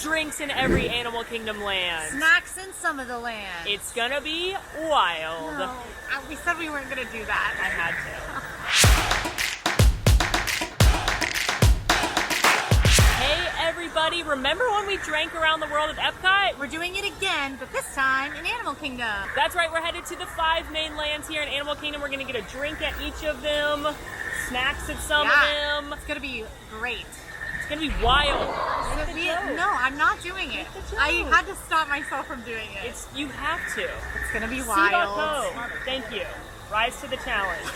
drinks in every Animal Kingdom land. Snacks in some of the land. It's gonna be wild. No, we said we weren't gonna do that. I had to. Hey everybody, remember when we drank around the world at Epcot? We're doing it again, but this time in Animal Kingdom. That's right, we're headed to the 5 main lands here in Animal Kingdom. We're gonna get a drink at each of them, snacks at some of them. It's gonna be great. It's gonna be wild. No, I'm not doing it. I had to stop myself from doing it. You have to. It's gonna be wild. Thank you. Rise to the challenge.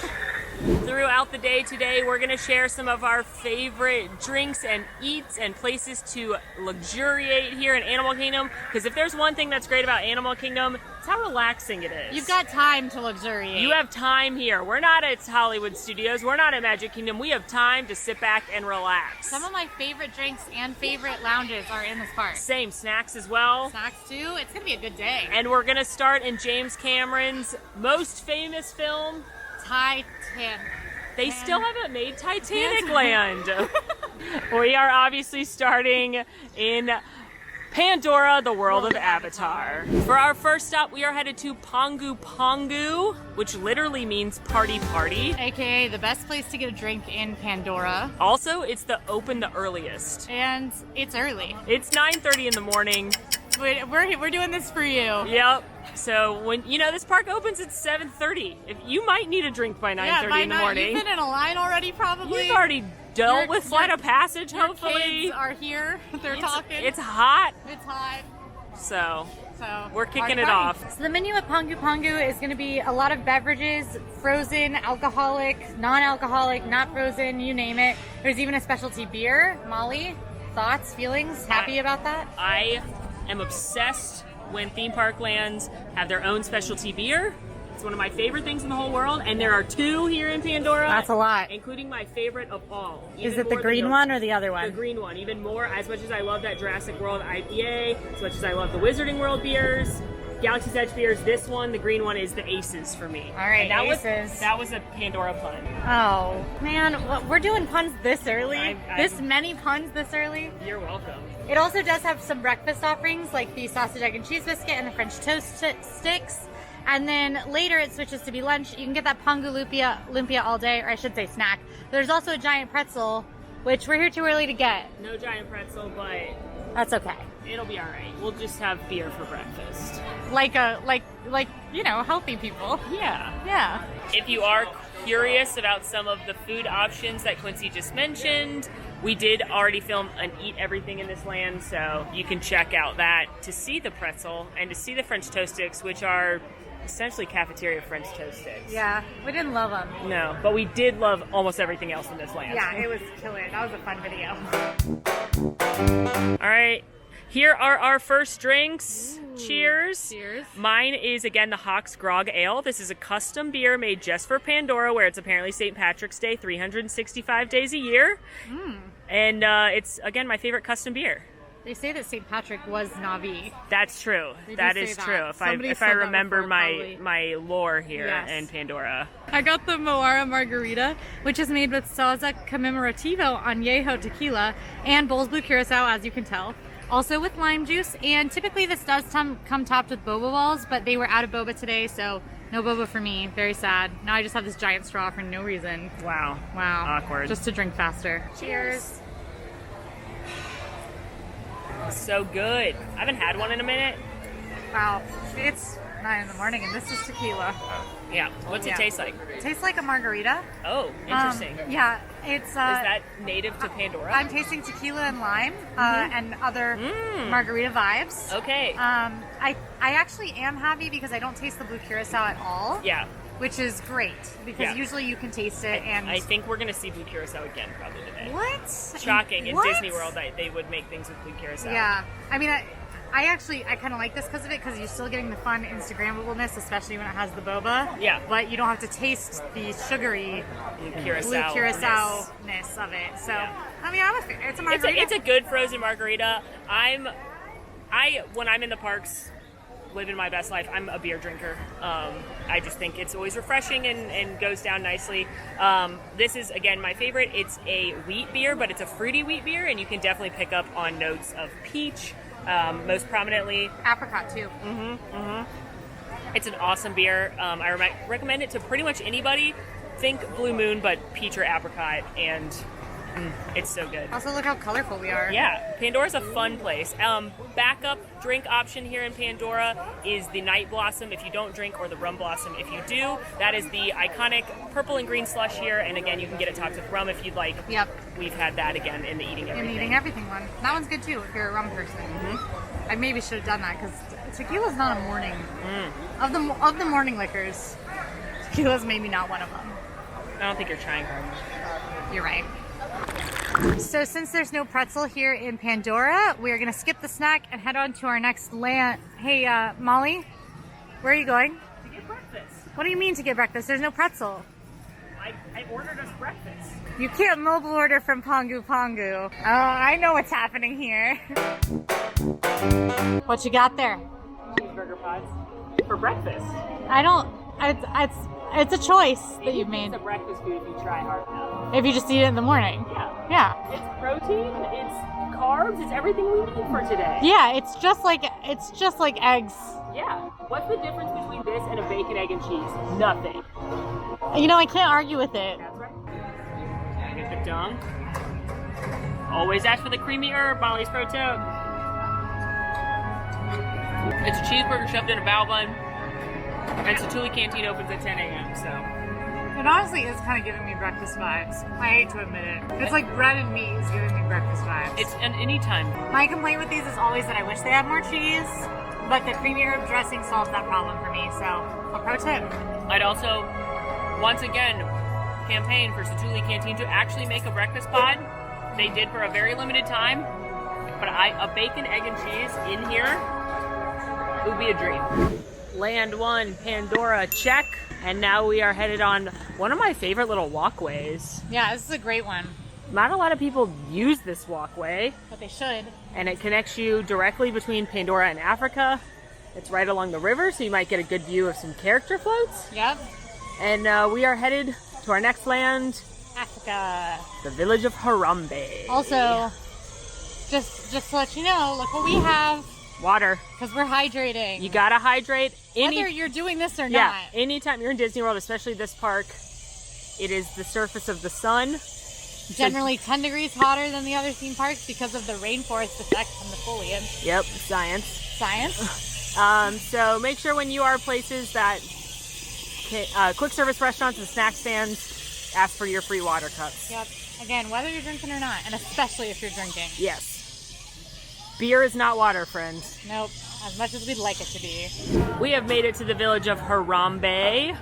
Throughout the day today, we're gonna share some of our favorite drinks and eats and places to luxuriate here in Animal Kingdom. Because if there's one thing that's great about Animal Kingdom, it's how relaxing it is. You've got time to luxuriate. You have time here. We're not at Hollywood Studios. We're not at Magic Kingdom. We have time to sit back and relax. Some of my favorite drinks and favorite lounges are in this park. Same, snacks as well. Snacks too. It's gonna be a good day. And we're gonna start in James Cameron's most famous film, Titanic. They still haven't made Titanic Land. We are obviously starting in Pandora, the world of Avatar. For our first stop, we are headed to Pongu Pongu, which literally means party party. AKA the best place to get a drink in Pandora. Also, it's the earliest. And it's early. It's 9:30 in the morning. We're doing this for you. Yep. So when this park opens at 7:30, if you might need a drink by 9:30 in the morning. You've been in a line already, probably. You've already dealt with Flight of Passage. Hopefully, kids are here. They're talking. It's hot. It's hot. So we're kicking party. it off. So the menu at Pongu Pongu is going to be a lot of beverages, frozen, alcoholic, non-alcoholic, not frozen, you name it. There's even a specialty beer. Molly, thoughts, feelings? Happy about that? I am obsessed when theme park lands have their own specialty beer. It's one of my favorite things in the whole world, and there are 2 here in Pandora. That's a lot. Including my favorite of all. Is it the green one or the other one? The green one. Even more, as much as I love that Jurassic World IPA, as much as I love the Wizarding World beers, Galaxy's Edge beers, this one, the green one, is the Aces for me. All right, and Aces. That was a Pandora pun. Oh, man. We're doing puns this early? This many puns this early? You're welcome. It also does have some breakfast offerings, like the sausage, egg, and cheese biscuit and the French toast sticks. And then later it switches to be lunch. You can get that Pongu Lumpia all day, or I should say snack. There's also a giant pretzel, which we're here too early to get. No giant pretzel, but that's okay. It'll be all right. We'll just have beer for breakfast. Like healthy people. Yeah. If you are curious about some of the food options that Quincy just mentioned, we did already film an Eat Everything in this land, so you can check out that to see the pretzel and to see the French toast sticks, which are essentially cafeteria French toast sticks. Yeah, we didn't love them. No, but we did love almost everything else in this land. Yeah, it was killer. That was a fun video. All right, here are our first drinks. Ooh, cheers. Cheers. Mine is, again, the Hawks Grog Ale. This is a custom beer made just for Pandora, where it's apparently St. Patrick's Day 365 days a year. And it's, again, my favorite custom beer. They say that St. Patrick was Na'vi. That's true. That is true. If I remember my lore here in Pandora. I got the Moara Margarita, which is made with Sauza Commemorativo Añejo tequila and Bull's Blue Curacao, as you can tell. Also with lime juice, and typically this does come topped with boba balls, but they were out of boba today, so no boba for me. Very sad. Now I just have this giant straw for no reason. Wow. Awkward. Just to drink faster. Cheers. So good. I haven't had one in a minute. Wow. It's 9 in the morning and this is tequila. Yeah. What's it taste like? It tastes like a margarita. Oh, interesting. Yeah. It's is that native to Pandora? I'm tasting tequila and lime and other margarita vibes. Okay. I actually am happy because I don't taste the blue curacao at all. Yeah. Which is great because usually you can taste it. And I think we're going to see blue curacao again probably today. What? Shocking. In Disney World, they would make things with blue curacao. Yeah. I mean, I kind of like this because of it, because you're still getting the fun Instagrammableness, especially when it has the boba. Yeah. But you don't have to taste the sugary blue curacao-ness of it. So, I mean, it's a margarita. It's a good frozen margarita. When I'm in the parks, living my best life. I'm a beer drinker. I just think it's always refreshing and goes down nicely. This is, again, my favorite. It's a wheat beer, but it's a fruity wheat beer, and you can definitely pick up on notes of peach, most prominently. Apricot, too. It's an awesome beer. I recommend it to pretty much anybody. Think Blue Moon, but peach or apricot, and it's so good. Also, look how colorful we are. Yeah, Pandora's a fun place. Backup drink option here in Pandora is the Night Blossom if you don't drink, or the Rum Blossom if you do. That is the iconic purple and green slush here, and again, you can get it topped with rum if you'd like. Yep. We've had that again in the Eating Everything. In the Eating Everything one. That one's good too if you're a rum person. I maybe should have done that because tequila's not a morning. Of the morning liquors, tequila's maybe not one of them. I don't think you're trying hard enough. You're right. So since there's no pretzel here in Pandora, we're going to skip the snack and head on to our next land. Hey, Molly, where are you going? To get breakfast. What do you mean to get breakfast? There's no pretzel. I ordered us breakfast. You can't mobile order from Pongu Pongu. Oh, I know what's happening here. What you got there? Cheeseburger pods for breakfast. I don't. It's a choice that you've made. It's a breakfast food if you try hard enough. If you just eat it in the morning. Yeah. Yeah. It's protein. It's carbs. It's everything we need for today. Yeah. It's just like eggs. Yeah. What's the difference between this and a bacon, egg, and cheese? Nothing. You know, I can't argue with it. That's right. Gotta get the dunk. Always ask for the creamy herb, Molly's Pro Tip. It's a cheeseburger shoved in a bao bun. And Satuli Canteen opens at 10 a.m., so. It honestly is kind of giving me breakfast vibes. I hate to admit it. It's like bread and meat is giving me breakfast vibes. It's an anytime. My complaint with these is always that I wish they had more cheese, but the creamy herb dressing solves that problem for me, so a pro tip. I'd also, once again, campaign for Satuli Canteen to actually make a breakfast pod. They did for a very limited time, but a bacon, egg, and cheese in here would be a dream. Land 1, Pandora, check. And now we are headed on one of my favorite little walkways. Yeah, this is a great one. Not a lot of people use this walkway. But they should. And it connects you directly between Pandora and Africa. It's right along the river, so you might get a good view of some character floats. Yep. And we are headed to our next land. Africa. The village of Harambe. Also, just to let you know, look what we have. Water. Because we're hydrating. You gotta hydrate. Whether you're doing this or yeah, not. Anytime you're in Disney World, especially this park, it is the surface of the sun. Generally 10 degrees hotter than the other theme parks because of the rainforest effect from the foliage. Yep, science. Science. So make sure when you are places that quick service restaurants and snack stands, ask for your free water cups. Yep. Again, whether you're drinking or not, and especially if you're drinking. Yes. Beer is not water, friends. Nope. As much as we'd like it to be. We have made it to the village of Harambe,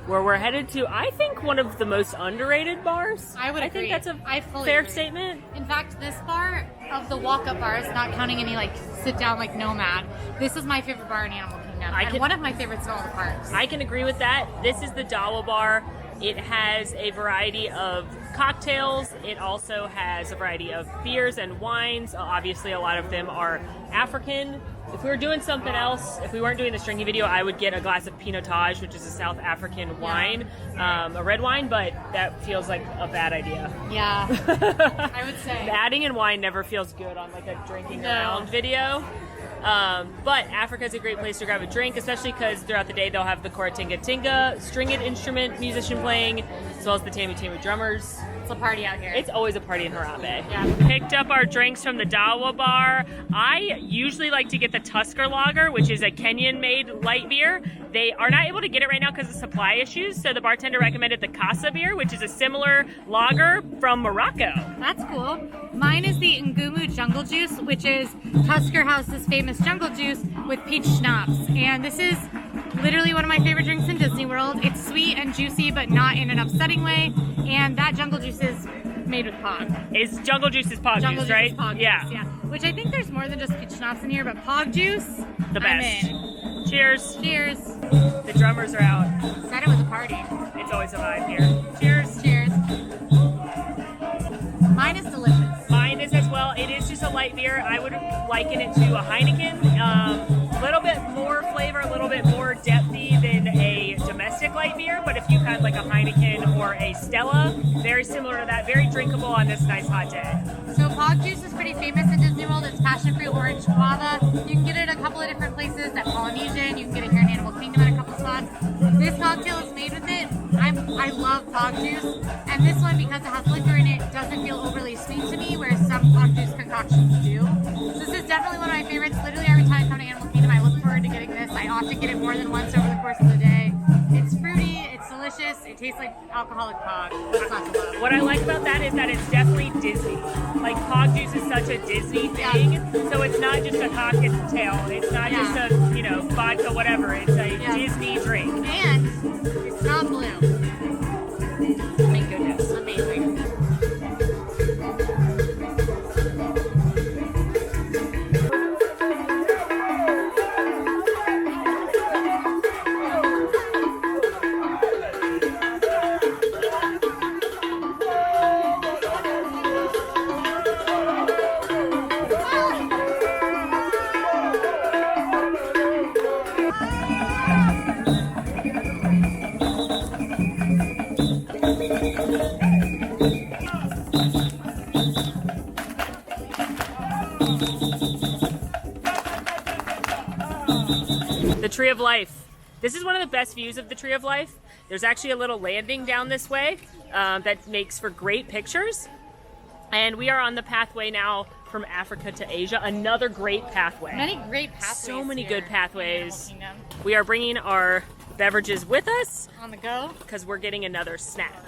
where we're headed to, I think, one of the most underrated bars. I would agree. I think that's a fully fair agree. statement. In fact, this bar of the walk-up bars, not counting any like sit-down like Nomad, this is my favorite bar in Animal Kingdom. And one of my favorites in all the parks. I can agree with that. This is the Dawa bar. It has a variety of cocktails. It also has a variety of beers and wines. Obviously, a lot of them are African. If we were doing something else, if we weren't doing the stringy video, I would get a glass of Pinotage, which is a South African wine, a red wine, but that feels like a bad idea. Yeah, I would say. Adding in wine never feels good on like a drinking around video. But Africa is a great place to grab a drink, especially because throughout the day they'll have the Koratinga Tinga stringed instrument musician playing, as well as the Tamu Tamu drummers. It's a party out here. It's always a party in Harambe. Yeah. Picked up our drinks from the Dawa bar. I usually like to get the Tusker Lager, which is a Kenyan-made light beer. They are not able to get it right now because of supply issues, so the bartender recommended the Casa beer, which is a similar lager from Morocco. That's cool. Mine is the Ngumu Jungle Juice, which is Tusker House's famous jungle juice with peach schnapps. And this is literally one of my favorite drinks in Disney World. It's sweet and juicy, but not in an upsetting way. And that jungle juice is made with pog. Jungle juice is pog juice, right? Is pog yeah. Juice, yeah. Which I think there's more than just peach schnapps in here, but pog juice, the best. I'm in. Cheers. Cheers. The drummers are out. Said it was a party. It's always a vibe here. Cheers. Cheers. Mine is delicious. Mine is as well. It is just a light beer. I would liken it to a Heineken. A little bit more flavor, a little bit more depthy than a domestic light beer, but if you had like a Heineken or a Stella, very similar to that, very drinkable on this nice hot day. So Pog Juice is pretty famous in Disney World. It's passion fruit orange guava. You can get it a couple of different places at Polynesian. You can get it here in Animal Kingdom at a couple spots. This cocktail is made with it. I love Pog Juice, and this one, because it has liquor in it, doesn't feel overly sweet to me, whereas some Pog Juice concoctions do. So this is definitely one of my favorites. Literally every time I come to Animal Kingdom, I look forward to getting this. I often get it more than once over the course of the day. It's fruity, it's delicious, it tastes like alcoholic Pog. What's not to love? What I like about that is that it's definitely Disney. Like Pog Juice is such a Disney thing, so it's not just a cocktail. It's not just a, you know, vodka, whatever. It's a Disney drink. And it's not blue. Thank goodness. Amazing. The Tree of Life. This is one of the best views of the Tree of Life. There's actually a little landing down this way that makes for great pictures. And we are on the pathway now from Africa to Asia. Another great pathway. Many great pathways. So many here good pathways. in Animal Kingdom. We are bringing our beverages with us On the go. because we're getting another snack.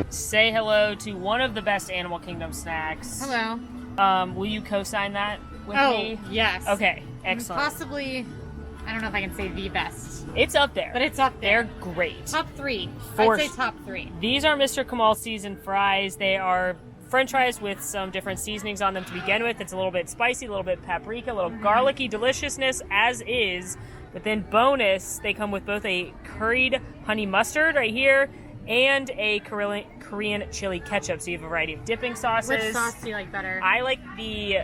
Say hello to one of the best Animal Kingdom snacks. Hello. Will you co-sign that with Oh, me? yes. Okay, excellent. Possibly, I don't know if I can say the best, It's up there. but it's up there. They're great. Top three. For I'd say s- top three. These are Mr. Kamal seasoned fries. They are French fries with some different seasonings on them to begin with. It's a little bit spicy, a little bit paprika, a little garlicky deliciousness as is. But then bonus, they come with both a curried honey mustard right here and a Korean chili ketchup. So you have a variety of dipping sauces. Which sauce do you like better? I like the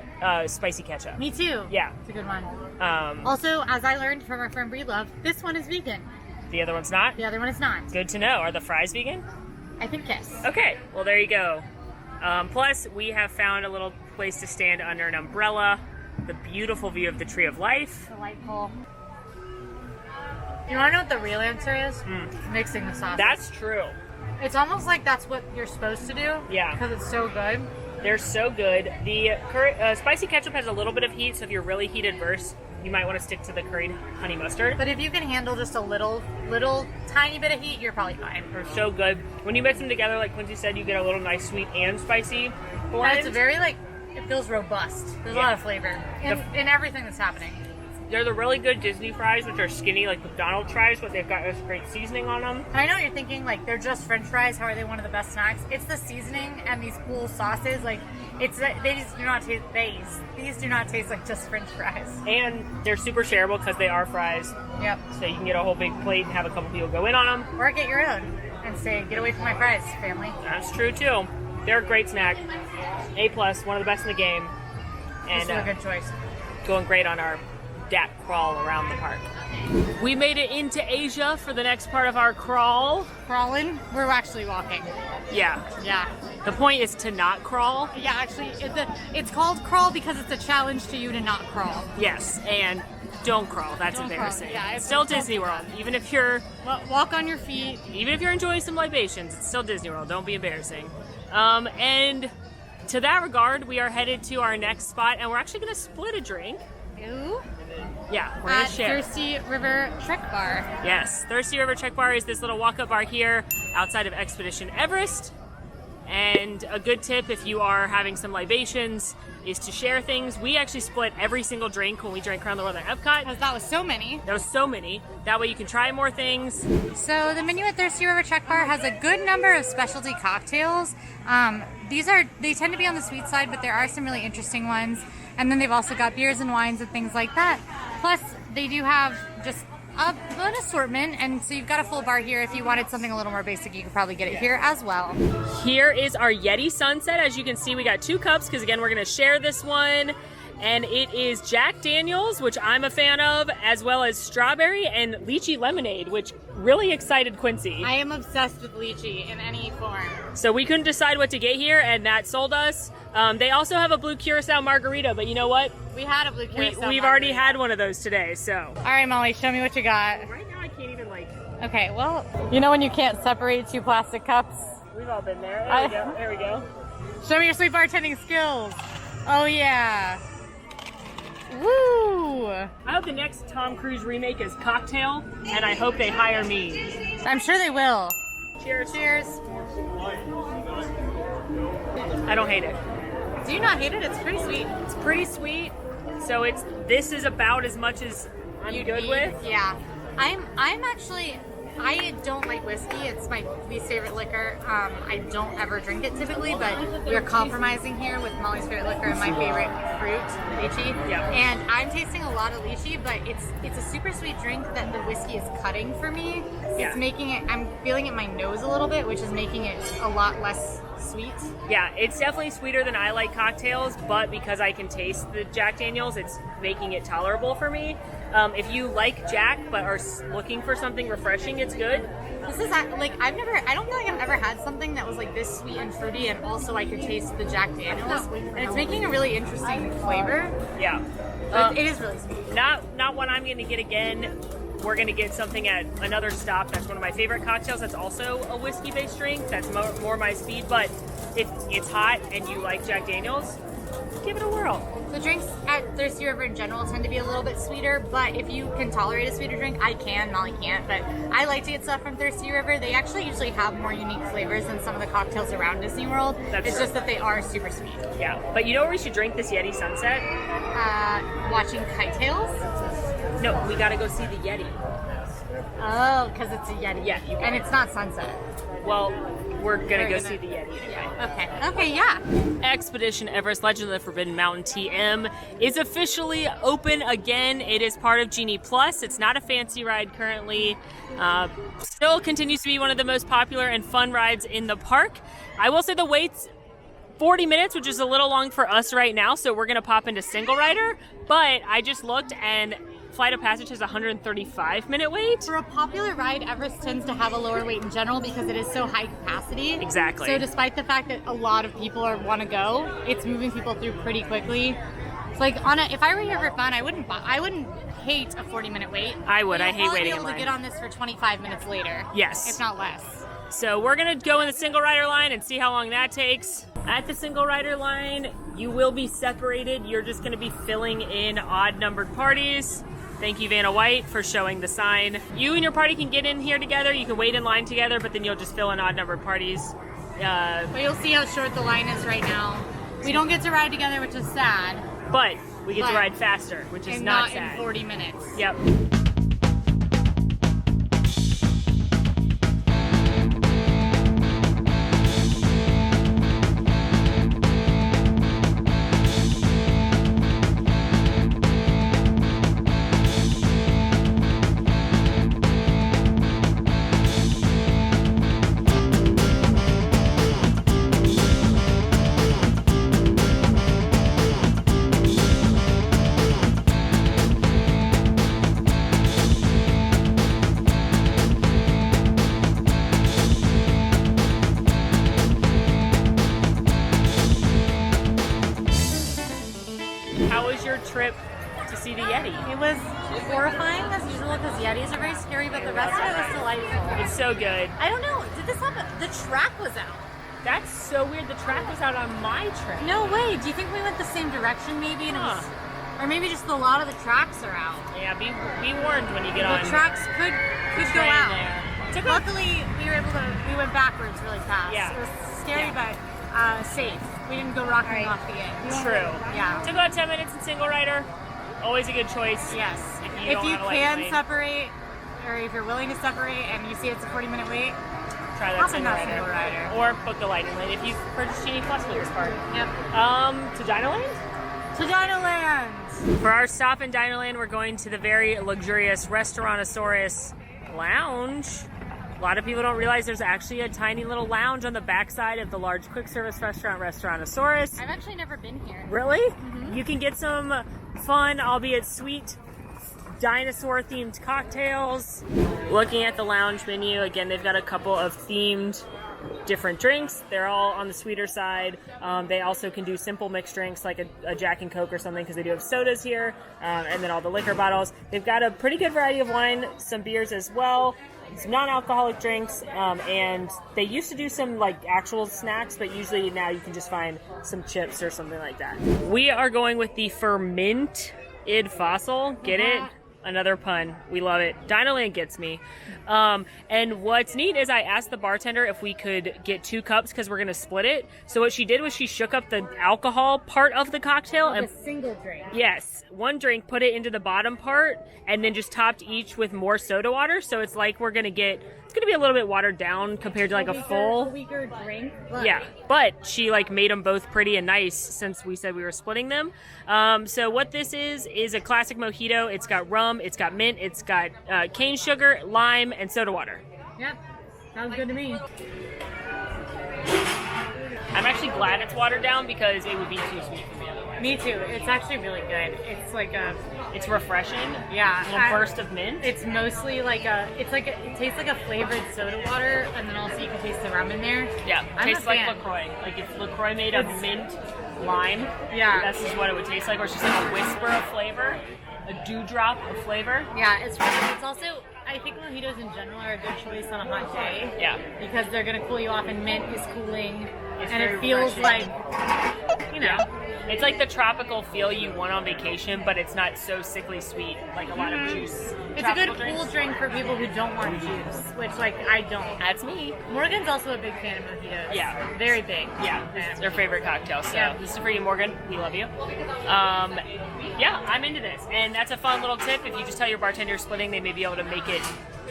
spicy ketchup. Me too. Yeah. It's a good one. Um, Also, as I learned from our friend Breedlove, this one is vegan. the other one's not? The other one is not. Good to know. Are the fries vegan? I think yes. Okay, well there you go. Plus, we have found a little place to stand under an umbrella. The beautiful view of the Tree of Life. Delightful. You want to know what the real answer is? Mixing the sauces. That's true. It's almost like that's what you're supposed to do. Yeah. Because it's so good. They're so good. The spicy ketchup has a little bit of heat, so if you're really heat adverse, you might want to stick to the curried honey mustard. But if you can handle just a little tiny bit of heat, you're probably fine. They're so good. When you mix them together, like Quincy said, you get a little nice sweet and spicy blend. And it's very it feels robust. There's a lot of flavor in everything that's happening. They're the really good Disney fries, which are skinny like McDonald's fries, but they've got this great seasoning on them. And I know you're thinking like they're just French fries. How are they one of the best snacks? It's the seasoning and these cool sauces. Like they just do not taste. These do not taste like just French fries. And they're super shareable because they are fries. Yep. So you can get a whole big plate and have a couple people go in on them. Or get your own and say, "Get away from my fries, family." That's true too. They're a great snack. A+, one of the best in the game. This And is a good choice. going great on our DAC crawl around the park. We made it into Asia for the next part of our crawl. Crawling. We're actually walking. Yeah. Yeah. The point is to not crawl. Yeah. Actually, it's called crawl because it's a challenge to you to not crawl. Yes, and don't crawl. That's Don't crawl. embarrassing. Yeah, it's still don't Disney do World. that. Even if you're Walk on your feet. enjoying some libations, it's still Disney World. Don't be embarrassing. And to that regard, we are headed to our next spot, and we're actually going to split a drink. Ooh. Yeah, we're going At to share. Thirsty River Trek Bar. Yes, Thirsty River Trek Bar is this little walk-up bar here outside of Expedition Everest. And a good tip if you are having some libations is to share things. We actually split every single drink when we drank Around the World at Epcot. Because that was so many. There was so many. That way you can try more things. So the menu at Thirsty River Trek Bar has a good number of specialty cocktails. They tend to be on the sweet side, but there are some really interesting ones. And then they've also got beers and wines and things like that. Plus, they do have just an assortment, and so you've got a full bar here. If you wanted something a little more basic, you could probably get it here as well. Here is our Yeti Sunset. As you can see, we got 2 cups because again, we're gonna share this one. And it is Jack Daniels, which I'm a fan of, as well as strawberry and lychee lemonade, which really excited Quincy. I am obsessed with lychee in any form. So we couldn't decide what to get here, and that sold us. They also have a blue curacao margarita, but you know what? We had a blue curacao We've already had one of those today, so. All right, Molly, show me what you got. Right now I can't even Okay, well, you know when you can't separate 2 plastic cups? We've all been there. There we go, there we go. Show me your sweet bartending skills. Oh yeah. Woo! I hope the next Tom Cruise remake is Cocktail, and I hope they hire me. I'm sure they will. Cheers. Cheers. I don't hate it. Do you not hate it? It's pretty sweet. It's pretty sweet. So this is about as much as I'm good with. Yeah. I don't like whiskey. It's my least favorite liquor. I don't ever drink it typically, but we're compromising here with Molly's favorite liquor and my favorite fruit, lychee. Yeah. And I'm tasting a lot of lychee, but it's a super sweet drink that the whiskey is cutting for me. Yeah. It's making it, I'm feeling it in my nose a little bit, which is making it a lot less sweet. Yeah, it's definitely sweeter than I like cocktails, but because I can taste the Jack Daniels, it's making it tolerable for me. If you like Jack but are looking for something refreshing, it's good. This is I don't feel like I've ever had something that was like this sweet and fruity, and also I could taste the Jack Daniels, and it's making a really interesting flavor. Yeah, it is really sweet. Not one I'm going to get again. We're going to get something at another stop. That's one of my favorite cocktails. That's also a whiskey-based drink. That's more my speed, but it's hot and you like Jack Daniels, give it a whirl. The drinks at Thirsty River in general tend to be a little bit sweeter, but if you can tolerate a sweeter drink, I can, Molly can't, but I like to get stuff from Thirsty River. They actually usually have more unique flavors than some of the cocktails around Disney World. It's just that they are super sweet. Yeah, but you know where we should drink this Yeti Sunset? Watching kite-tails? No, we gotta go see the Yeti. Oh, because it's a Yeti. Yeah, and it's not sunset. Well, we're gonna go see the Yeti anyway. Yeah. Okay, yeah. Expedition Everest Legend of the Forbidden Mountain TM is officially open again. It is part of Genie Plus. It's not a fancy ride currently. Still continues to be one of the most popular and fun rides in the park. I will say the wait's 40 minutes, which is a little long for us right now, so we're gonna pop into single rider. But I just looked and Flight of Passage has a 135-minute wait. For a popular ride, Everest tends to have a lower wait in general because it is so high capacity. Exactly. So despite the fact that a lot of people want to go, it's moving people through pretty quickly. It's like if I were here for fun, I wouldn't hate a 40-minute wait. I would. I hate waiting in line. You'll probably be able to get on this for 25 minutes later. Yes. If not less. So we're gonna go in the single rider line and see how long that takes. At the single rider line, you will be separated. You're just gonna be filling in odd numbered parties. Thank you, Vanna White, for showing the sign. You and your party can get in here together. You can wait in line together, but then you'll just fill in odd numbered parties. But you'll see how short the line is right now. We don't get to ride together, which is sad. But we get to ride faster, which is not sad. In 40 minutes. Yep. Trip to see the Yeti. It was horrifying as usual because Yetis are very scary, but the rest of it was delightful. It's so good. I don't know. Did this happen? The track was out. That's so weird. The track was out on my trip. No way. Do you think we went the same direction maybe? And or maybe just a lot of the tracks are out. Yeah, be warned when you get on. The tracks could go out. There. Luckily, we went backwards really fast. Yeah. It was scary, but safe. We didn't go rocking off the edge. True. Yeah. Took about 10 minutes in single rider. Always a good choice. Yes. If you can separate, or if you're willing to separate and you see it's a 40-minute wait, try that single rider. Or book the Lightning Lane if you purchase Genie Plus for this part. Yep. To Dinoland? To To Dinoland! For our stop in Dinoland, we're going to the very luxurious Restaurantosaurus Lounge. A lot of people don't realize there's actually a tiny little lounge on the backside of the large quick service restaurant, Restaurantosaurus. I've actually never been here. Really? Mm-hmm. You can get some fun, albeit sweet, dinosaur-themed cocktails. Looking at the lounge menu, again, they've got a couple of themed different drinks. They're all on the sweeter side. They also can do simple mixed drinks like a Jack and Coke or something, because they do have sodas here, and then all the liquor bottles. They've got a pretty good variety of wine, some beers as well, some non-alcoholic drinks, and they used to do some like actual snacks, but usually now you can just find some chips or something like that. We are going with the Fermented Fossil. Get it? Another pun. We love it. Dinoland gets me. And what's neat is I asked the bartender if we could get 2 cups because we're going to split it. So what she did was she shook up the alcohol part of the cocktail. Like and a single drink. Yes. One drink, put it into the bottom part, and then just topped each with more soda water. So it's like we're going to get... It's going to be a little bit watered down compared to like a full... weaker drink. But... Yeah, but she like made them both pretty and nice since we said we were splitting them. So what this is a classic mojito. It's got rum, it's got mint, it's got cane sugar, lime, and soda water. Yep, sounds good to me. I'm actually glad it's watered down because it would be too sweet for me otherwise. Me too. It's actually really good. It's like a... It's refreshing. Yeah. A little burst of mint. It's mostly like it tastes like a flavored soda water, and then also you can taste the rum in there. Yeah, I'm tastes a like fan. LaCroix. Like if LaCroix made a mint lime, Yeah. that's just what it would taste like, or it's just like a whisper of flavor, a dewdrop of flavor. Yeah, it's really, it's also, I think mojitos in general are a good choice on a hot day. Yeah. Because they're going to cool you off, and mint is cooling, It's and very it feels refreshing. like, you know. Yeah. It's like the tropical feel you want on vacation, but it's not so sickly sweet like a lot of juice. It's a good tropical drinks. cool drink for people who don't want juice, which, like, I don't. That's me. Morgan's also a big fan of mojitos. Yeah. Very big. Yeah, it's their favorite cocktail. So Yeah. this is for you, Morgan. We love you. Yeah, I'm into this, and that's a fun little tip. If you just tell your bartender you're splitting, they may be able to make it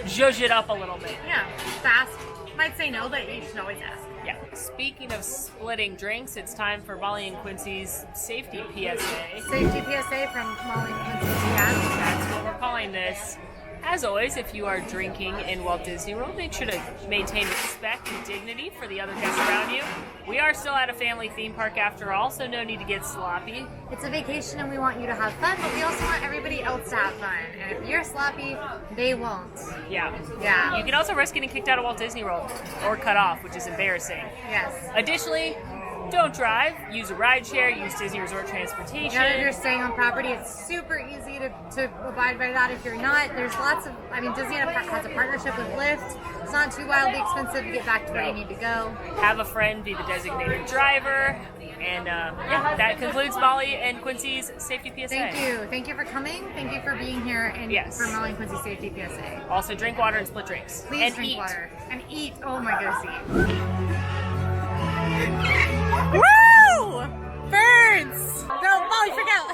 zhuzh it up a little bit. Yeah, fast. Might say no, but you should always ask. Yeah. Speaking of splitting drinks, it's time for Molly and Quincy's safety PSA. Safety PSA from Molly and Quincy. Yeah. That's what we're calling this. As always, if you are drinking in Walt Disney World, make sure to maintain respect and dignity for the other guests around you. We are still at a family theme park after all, so no need to get sloppy. It's a vacation and we want you to have fun, but we also want everybody else to have fun. And if you're sloppy, they won't. Yeah. Yeah. You can also risk getting kicked out of Walt Disney World or cut off, which is embarrassing. Yes. Additionally, don't drive. Use a rideshare. Use Disney Resort transportation. Now that you're staying on property, it's super easy to abide by that. If you're not, there's lots of, I mean, Disney has a partnership with Lyft. It's not too wildly expensive to get back to where you need to go. Have a friend be the designated driver. And yeah, that concludes Molly and Quincy's safety PSA. Thank you. Thank you for coming. Thank you for being here and Yes. for Molly and Quincy Safety PSA. Also, drink water and split drinks. Please and drink eat. water. And eat. Oh my goodness, eat. Woo! Birds! No, Molly, freak out!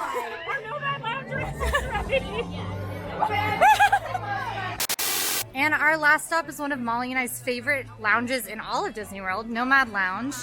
Our Nomad Lounge is ready. And our last stop is one of Molly and I's favorite lounges in all of Disney World, Nomad Lounge.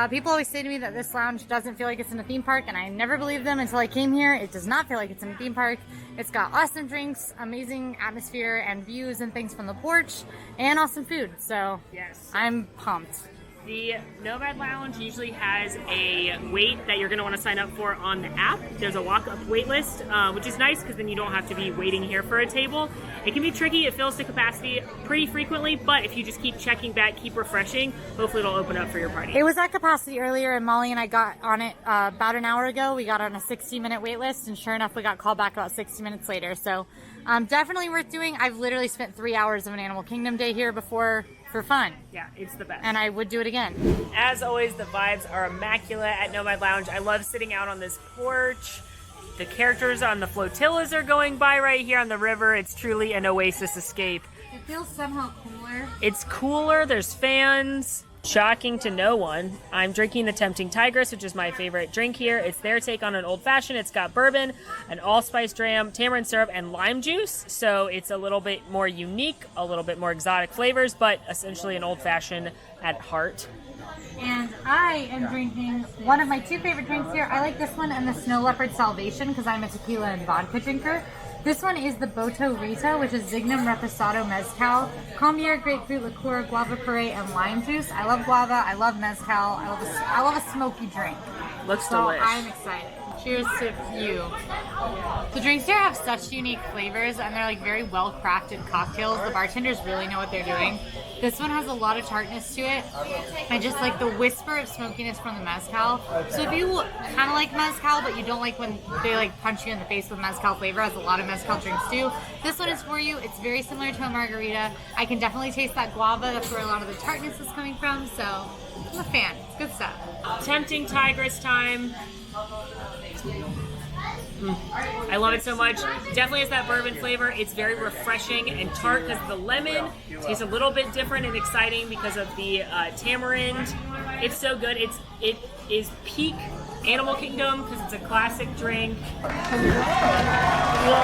People always say to me that this lounge doesn't feel like it's in a theme park, and I never believed them until I came here. It does not feel like it's in a theme park. It's got awesome drinks, amazing atmosphere and views and things from the porch, and awesome food. So Yes. I'm pumped. The Nomad Lounge usually has a wait that you're going to want to sign up for on the app. There's a walk-up wait list, which is nice because then you don't have to be waiting here for a table. It can be tricky. It fills to capacity pretty frequently, but if you just keep checking back, keep refreshing, hopefully it'll open up for your party. It was at capacity earlier, and Molly and I got on it about an hour ago. We got on a 60-minute wait list, and sure enough, we got called back about 60 minutes later. So definitely worth doing. I've literally spent 3 hours of an Animal Kingdom day here before for fun. Yeah, it's the best. And I would do it again. As always, the vibes are immaculate at Nomad Lounge. I love sitting out on this porch. The characters on the flotillas are going by right here on the river. It's truly an oasis escape. It feels somehow cooler. It's cooler, there's fans. Shocking to no one, I'm drinking the Tempting Tigress, which is my favorite drink here. It's their take on an old fashioned. It's got bourbon, an allspice dram, tamarind syrup, and lime juice. So it's a little bit more unique, a little bit more exotic flavors, but essentially an old fashioned at heart. And I am drinking one of my two favorite drinks here. I like this one and the Snow Leopard Salvation because I'm a tequila and vodka drinker. This one is the Boto Rito, which is Zignum Reposado Mezcal, Combier, grapefruit liqueur, guava puree, and lime juice. I love guava, I love mezcal, I love a smoky drink. Looks so delish. I'm excited. Cheers to you. The drinks here have such unique flavors and they're like very well crafted cocktails. The bartenders really know what they're doing. This one has a lot of tartness to it and just like the whisper of smokiness from the mezcal. So if you kind of like mezcal but you don't like when they like punch you in the face with mezcal flavor, as a lot of mezcal drinks do, this one is for you. It's very similar to a margarita. I can definitely taste that guava. That's where a lot of the tartness is coming from. So I'm a fan. It's good stuff. Tempting tigress time. I love it so much. Definitely has that bourbon flavor. It's very refreshing and tart because of the lemon. Tastes a little bit different and exciting because of the tamarind. It's so good. It is peak Animal Kingdom because it's a classic drink. Well,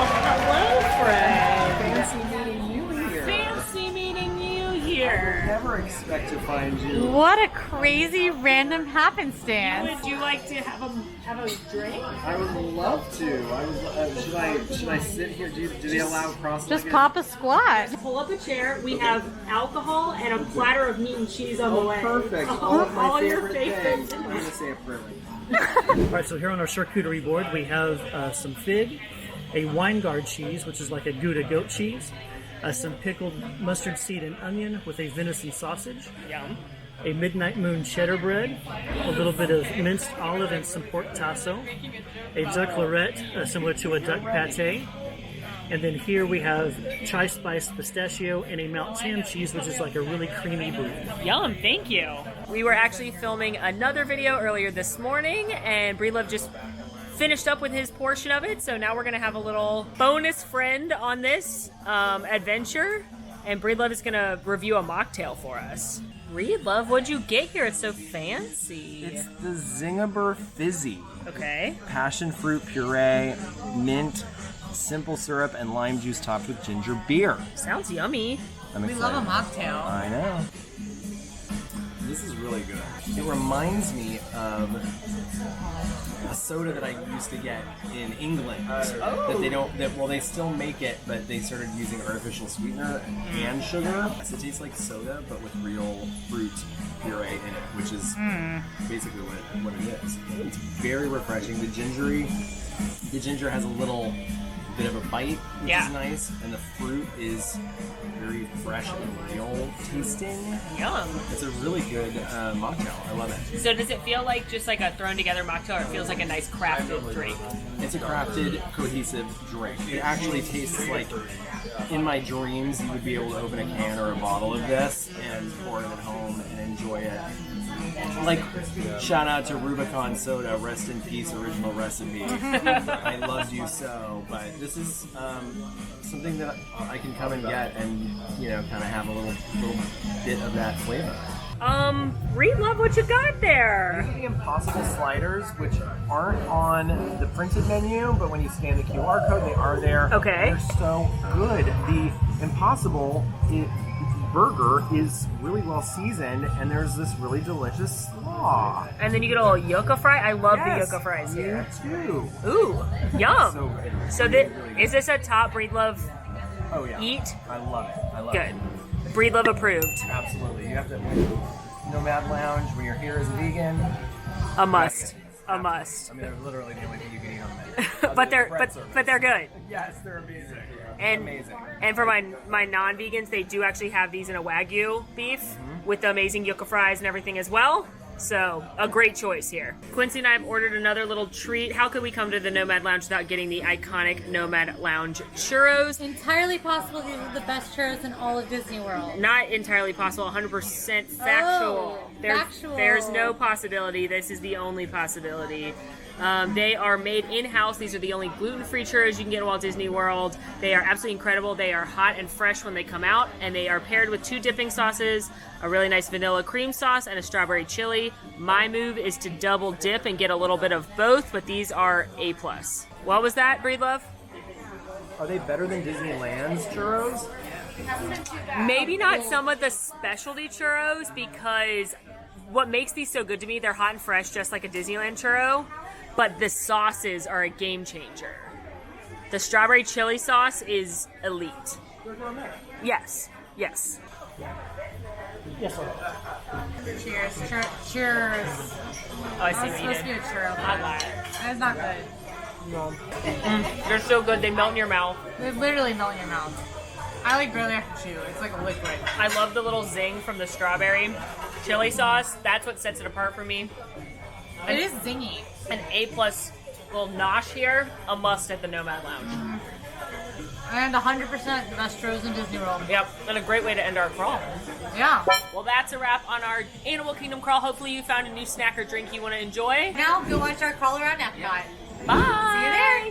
hello, Fred. Fancy meeting you here. Fancy meeting you I here. never expect to find you. What a crazy random happenstance. Would you like to have a drink? I would love to. Should I sit here? Do they allow cross-legged? Just pop a squat. Pull up a chair. We have alcohol and a platter of meat and cheese on the way. Perfect. All of my All your favorite favorites. things. I'm going to say it perfect. All right, so here on our charcuterie board, we have some fig, a Weingard cheese, which is like a Gouda goat cheese, some pickled mustard seed and onion with a venison sausage, Yum. a midnight moon cheddar bread, a little bit of minced olive and some pork tasso, a duck lorette, similar to a duck pate, and then here we have chai spiced pistachio and a Mount Tam cheese, which is like a really creamy brie. Yum, thank you. We were actually filming another video earlier this morning, and Breelove just finished up with his portion of it, so now we're going to have a little bonus friend on this adventure, and Breelove is going to review a mocktail for us. Breelove, what'd you get here? It's so fancy. It's the Zingiber Fizzy. Okay. Passion fruit puree, mint, simple syrup, and lime juice topped with ginger beer. Sounds yummy. I'm We excited. love a mocktail. I know. This is really good. It reminds me of a soda that I used to get in England. That they don't. They still make it, but they started using artificial sweetener and sugar. So it tastes like soda, but with real fruit puree in it, which is basically what it is. It's very refreshing. The ginger has a little bit of a bite, which is nice, and the fruit is very fresh and real tasting. Yum. It's a really good mocktail. I love it. So does it feel like just like a thrown together mocktail, or it feels like a nice crafted drink? It's a crafted, cohesive drink. It actually tastes like, in my dreams, you would be able to open a can or a bottle of this and pour it at home and enjoy it. Like, shout out to Rubicon Soda, rest in peace, original recipe. I loved you so, but this is something that I can come and get and, kind of have a little bit of that flavor. Reed, love what you got there. The Impossible sliders, which aren't on the printed menu, but when you scan the QR code, they are there. Okay. They're so good. The Impossible burger is really well seasoned, and there's this really delicious slaw. And then you get a little yucca fry. I love the Yes, yucca fries here. Me too. Ooh, yum. So good. So is this a top Breedlove Oh yeah. eat? I love it. I love Good. it. Breedlove approved. Absolutely. You have to Nomad Lounge when you're here as a vegan. A must. A must. I mean, they're literally the only thing you can eat on the menu. But they're good. Yes, they're amazing. And Amazing. and for my non-vegans, they do actually have these in a Wagyu beef with the amazing yucca fries and everything as well. So, a great choice here. Quincy and I have ordered another little treat. How could we come to the Nomad Lounge without getting the iconic Nomad Lounge churros? Entirely possible these are the best churros in all of Disney World. Not entirely possible, 100% factual. Oh, factual. There's no possibility. This is the only possibility. They are made in-house. These are the only gluten-free churros you can get in Walt Disney World. They are absolutely incredible. They are hot and fresh when they come out, and they are paired with 2 dipping sauces, a really nice vanilla cream sauce, and a strawberry chili. My move is to double dip and get a little bit of both, but these are A+. What was that, Breedlove? Are they better than Disneyland's churros? Maybe not some of the specialty churros, because what makes these so good to me, they're hot and fresh, just like a Disneyland churro, but the sauces are a game changer. The strawberry chili sauce is elite. Yes, yes. Yes, sir. Cheers. Cheers. Oh, I see It's what you supposed to be did. a churro. I lied. It's not good. No. They're so good, they melt in your mouth. They literally melt in your mouth. I like barely have to chew. It's like a liquid. I love the little zing from the strawberry chili sauce. That's what sets it apart for me. It is zingy. An A+ little nosh here, a must at the Nomad Lounge. And 100% the best churros in Disney World. Yep, and a great way to end our crawl. Yeah. Well, that's a wrap on our Animal Kingdom crawl. Hopefully you found a new snack or drink you want to enjoy. Now go watch our crawl around Epcot. Bye! See you there.